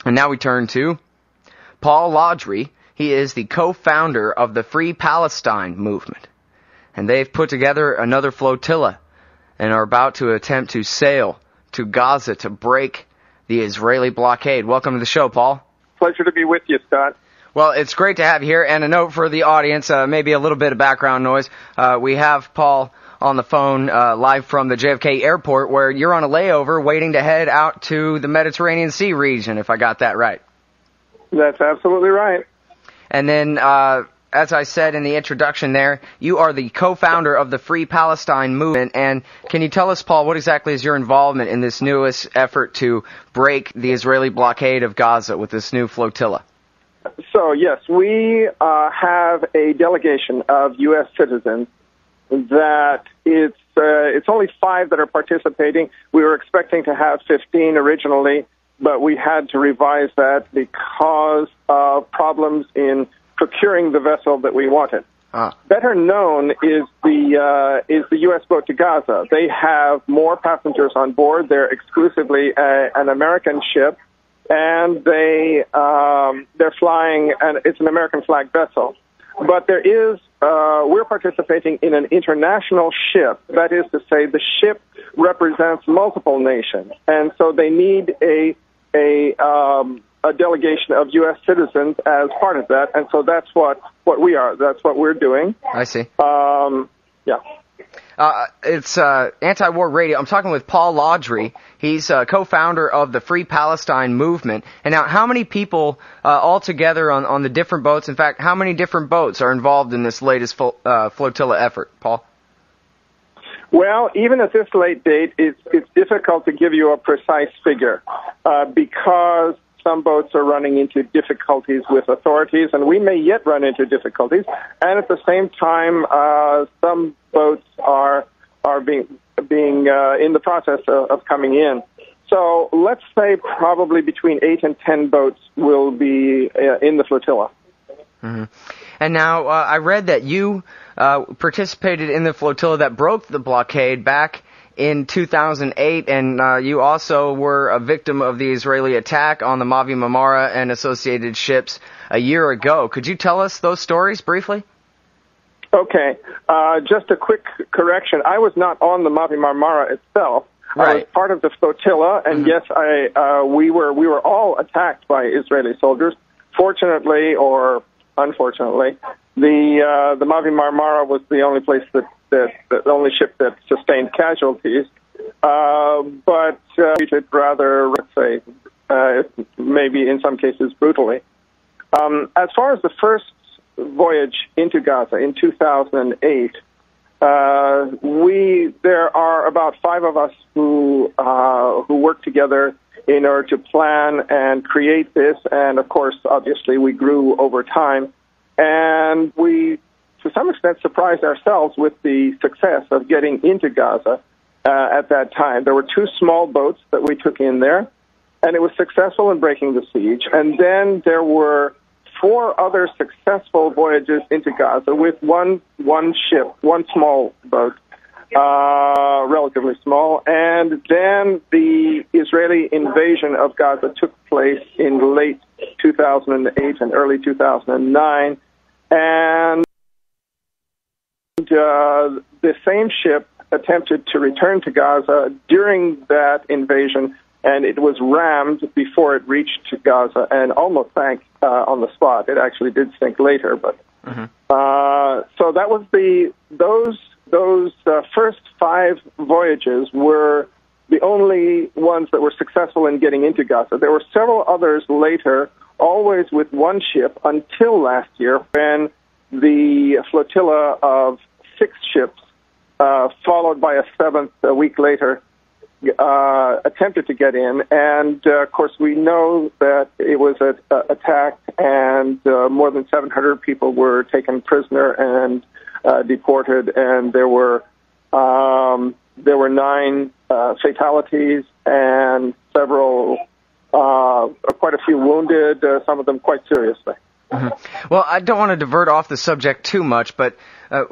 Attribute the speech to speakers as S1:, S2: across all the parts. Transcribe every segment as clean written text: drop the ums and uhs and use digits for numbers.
S1: And now we turn to Paul Larudee. He is the co-founder of the Free Palestine movement. And they've put together another flotilla and are about to attempt to sail to Gaza to break the Israeli blockade. Welcome to the show, Paul.
S2: Pleasure to be with you, Scott.
S1: Well, it's great to have you here. And a note for the audience, maybe a little bit of background noise. We have Paul on the phone live from the JFK airport, where you're on a layover waiting to head out to the Mediterranean Sea region, if I got that right.
S2: That's absolutely right.
S1: And then, as I said in the introduction there, you are the co-founder of the Free Palestine movement. And can you tell us, Paul, what exactly is your involvement in this newest effort to break the Israeli blockade of Gaza with this new flotilla?
S2: So, yes, we have a delegation of U.S. citizens that it's only 5 that are participating. We were expecting to have 15 originally, but we had to revise that because of problems in procuring the vessel that we wanted. Better known is the U.S. boat to Gaza. They have more passengers on board. They're exclusively an American ship, and they're flying, and it's an American flag vessel. But we're participating in an international ship. That is to say, the ship represents multiple nations, and so they need a delegation of U.S. citizens as part of that, and so that's what we are. That's what we're doing.
S1: I see.
S2: Yeah.
S1: It's Anti-War Radio. I'm talking with Paul Larudee. He's co-founder of the Free Palestine movement. And now, how many people altogether on the different boats? In fact, how many different boats are involved in this latest flotilla effort, Paul?
S2: Well, even at this late date, it's difficult to give you a precise figure because some boats are running into difficulties with authorities, and we may yet run into difficulties. And at the same time, some boats are being in the process of coming in. So let's say probably between 8 and 10 boats will be in the flotilla.
S1: Mm-hmm. And now I read that you participated in the flotilla that broke the blockade back in 2008, and you also were a victim of the Israeli attack on the Mavi Marmara and associated ships a year ago. Could you tell us those stories briefly?
S2: Okay. Just a quick correction. I was not on the Mavi Marmara itself.
S1: Right.
S2: I was part of the flotilla, and yes, we were all attacked by Israeli soldiers. Fortunately, or unfortunately, the Mavi Marmara was the only place the only ship that sustained casualties, but treated rather, let's say, maybe in some cases brutally. As far as the first voyage into Gaza in 2008, there are about 5 of us who worked together in order to plan and create this, and of course, obviously, we grew over time, and we, to some extent, surprised ourselves with the success of getting into Gaza at that time. There were 2 small boats that we took in there, and it was successful in breaking the siege. And then there were 4 other successful voyages into Gaza with one ship, one small boat, relatively small. And then the Israeli invasion of Gaza took place in late 2008 and early 2009. And the same ship attempted to return to Gaza during that invasion, and it was rammed before it reached to Gaza and almost sank on the spot. It actually did sink later, but so that was those first 5 voyages were the only ones that were successful in getting into Gaza. There were several others later, always with one ship, until last year when the flotilla of 6 ships, followed by a 7th a week later, attempted to get in. And, of course, we know that it was attacked, and more than 700 people were taken prisoner and deported, and there were 9 fatalities and several, quite a few wounded, some of them quite seriously.
S1: Well, I don't want to divert off the subject too much, but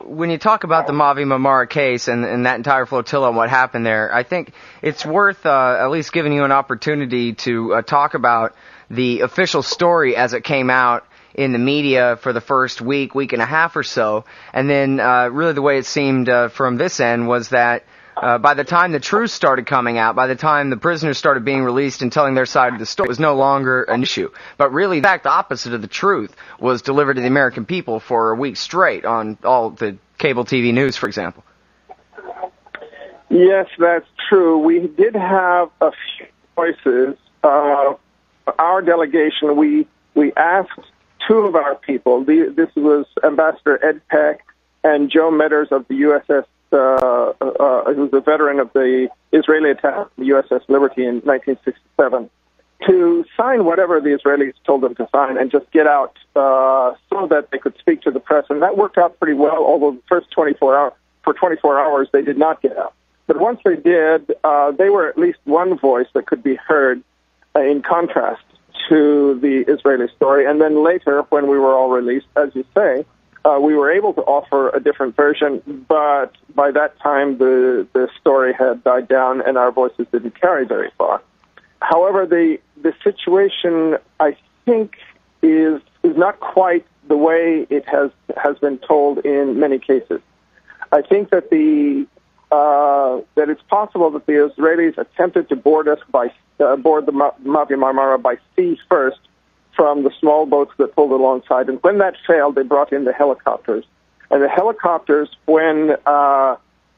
S1: when you talk about the Mavi Marmara case and that entire flotilla and what happened there, I think it's worth at least giving you an opportunity to talk about the official story as it came out in the media for the first week and a half or so, and then really the way it seemed from this end was that by the time the truth started coming out, by the time the prisoners started being released and telling their side of the story, it was no longer an issue. But really, the exact opposite of the truth was delivered to the American people for a week straight on all the cable TV news, for example.
S2: Yes, that's true. We did have a few voices. Our delegation, we asked two of our people. This was Ambassador Ed Peck and Joe Medders of the USS, who was a veteran of the Israeli attack on the USS Liberty in 1967, to sign whatever the Israelis told them to sign and just get out so that they could speak to the press. And that worked out pretty well, although the first 24 hours they did not get out. But once they did, they were at least one voice that could be heard in contrast to the Israeli story. And then later, when we were all released, as you say, we were able to offer a different version, but by that time the story had died down and our voices didn't carry very far. However, the situation, I think, is not quite the way it has been told in many cases. I think that that it's possible that the Israelis attempted to board the Mavi Marmara by sea first, from the small boats that pulled alongside. And when that failed, they brought in the helicopters. And the helicopters, when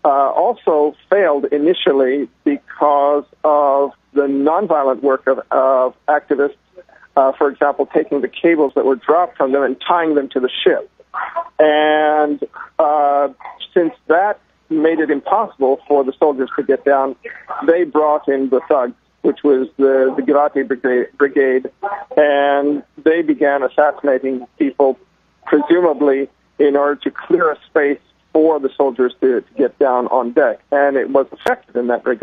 S2: also failed initially because of the nonviolent work of activists, for example, taking the cables that were dropped from them and tying them to the ship. And since that made it impossible for the soldiers to get down, they brought in the thugs, which was the Givati Brigade, and they began assassinating people, presumably in order to clear a space for the soldiers to get down on deck. And it was effective in that regard.